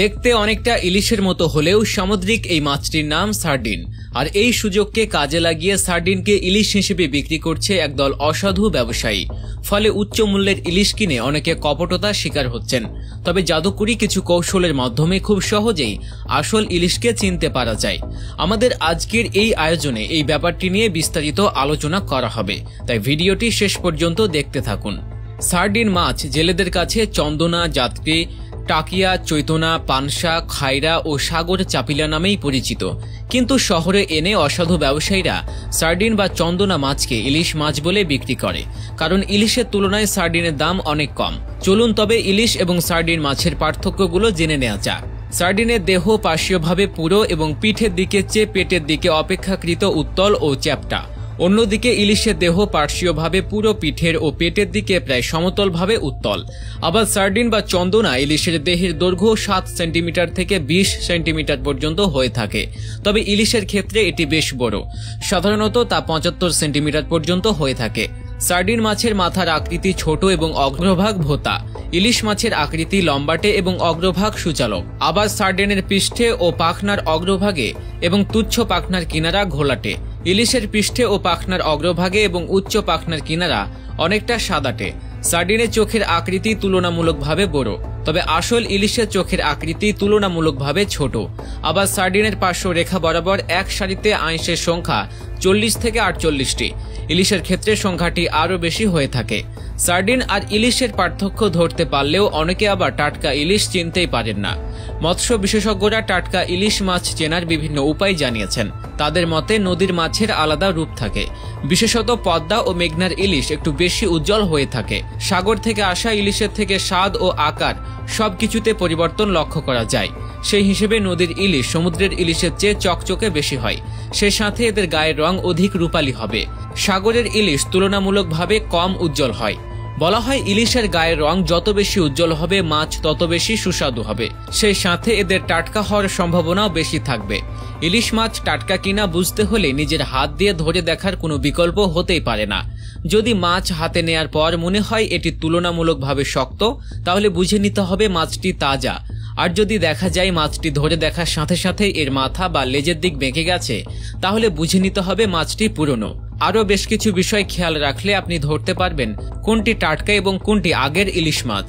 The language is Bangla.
দেখতে অনেকটা ইলিশের মতো হলেও সামুদ্রিক এই মাছটির নাম সার্ডিন। আর এই সুযোগকে কাজে লাগিয়ে সার্ডিনকে ইলিশ হিসেবে বিক্রি করছে একদল অসাধু ব্যবসায়ী। ফলে উচ্চ মূল্যের ইলিশ কিনে অনেকে কপটতার শিকার হচ্ছেন। তবে জাদুকরি কিছু কৌশলের মাধ্যমে খুব সহজেই আসল ইলিশকে চিনতে পারা যায়। আমাদের আজকের এই আয়োজনে এই ব্যাপারটি নিয়ে বিস্তারিত আলোচনা করা হবে, তাই ভিডিওটি শেষ পর্যন্ত দেখতে থাকুন। সার্ডিন মাছ জেলেদের কাছে চন্দনা, জাতকি, টাকিয়া, চৈতনা, পানসা, খায়রা ও সাগর চাপিলা নামেই পরিচিত। কিন্তু শহরে এনে অসাধু ব্যবসায়ীরা সার্ডিন বা চন্দনা মাছকে ইলিশ মাছ বলে বিক্রি করে, কারণ ইলিশের তুলনায় সার্ডিনের দাম অনেক কম। চলুন তবে ইলিশ এবং সার্ডিন মাছের পার্থক্যগুলো জেনে নেওয়া যাক। সার্ডিনের দেহ পার্শ্বীয়ভাবে পুরো এবং পিঠের দিকে চেয়ে পেটের দিকে অপেক্ষাকৃত উত্তল ও চ্যাপ্টা। অন্যদিকে ইলিশের দেহ পার্শ্বীয়ভাবে পুরো পিঠের ও পেটের দিকে প্রায় সমতলভাবে উত্তল। আবার সার্ডিন বা চন্দনা ইলিশের দেহের দৈর্ঘ্য 7 সেন্টিমিটার থেকে 20 সেন্টিমিটার পর্যন্ত হয়ে থাকে, তবে ইলিশের ক্ষেত্রে এটি বেশ বড়, সাধারণত তা 75 সেন্টিমিটার পর্যন্ত হয়ে থাকে। সার্ডিন মাছের মাথার আকৃতি ছোট এবং অগ্রভাগ ভোঁতা। ইলিশ মাছের আকৃতি লম্বাটে এবং অগ্রভাগ সূচালক। আবার সার্ডিনের পৃষ্ঠে ও পাখনার অগ্রভাগে এবং তুচ্ছ পাখনার কিনারা ঘোলাটে। ইলিশের পৃষ্ঠে ও পাখনার অগ্রভাগে এবং উচ্চ পাখনার কিনারা অনেকটা সাদাটে। সার্ডিনের চোখের আকৃতি তুলনামূলকভাবে বড়, তবে আসল ইলিশের চোখের আকৃতি তুলনামূলকভাবে ছোট। আবার সার্ডিনের পার্শ্ব রেখা বরাবর এক সারিতে আঁইশের সংখ্যা 40 থেকে 48টি। ইলিশের ক্ষেত্রে সংখ্যাটি আরও বেশি হয়ে থাকে। সার্ডিন আর ইলিশের পার্থক্য ধরতে পারলেও অনেকে আবার টাটকা ইলিশ চিনতেই পারেন না। মৎস্য বিশেষজ্ঞরা টাটকা ইলিশ মাছ চেনার বিভিন্ন উপায় জানিয়েছেন। তাদের মতে নদীর মাছের আলাদা রূপ থাকে, বিশেষত পদ্মা ও মেঘনার ইলিশ একটু বেশি উজ্জ্বল হয়ে থাকে। সাগর থেকে আসা ইলিশের থেকে স্বাদ ও আকার সবকিছুতে পরিবর্তন লক্ষ্য করা যায়। সেই হিসেবে নদীর ইলিশ সমুদ্রের ইলিশের চেয়ে চকচকে বেশি হয়, সেই সাথে এদের গায়ের রং অধিক রূপালী হবে। সাগরের ইলিশ তুলনামূলকভাবে কম উজ্জ্বল হয়। বলা হয় ইলিশের গায়ের রং যত বেশি উজ্জ্বল হবে মাছ তত বেশি সুস্বাদু হবে, সেই সাথে এদের টাটকা হওয়ার সম্ভাবনাও বেশি থাকবে। ইলিশ মাছ টাটকা কিনা বুঝতে হলে নিজের হাত দিয়ে ধরে দেখার কোনো বিকল্প হতেই পারে না। যদি মাছ হাতে নেয়ার পর মনে হয় এটি তুলনামূলকভাবে শক্ত, তাহলে বুঝে নিতে হবে মাছটি তাজা। আর যদি দেখা যায় মাছটি ধরে দেখার সাথে সাথে এর মাথা বা লেজের দিক বেঁকে গেছে, তাহলে বুঝে নিতে হবে মাছটি পুরনো। আরও বেশ কিছু বিষয় খেয়াল রাখলে আপনি ধরতে পারবেন কোনটি টাটকা এবং কোনটি আগের ইলিশ মাছ।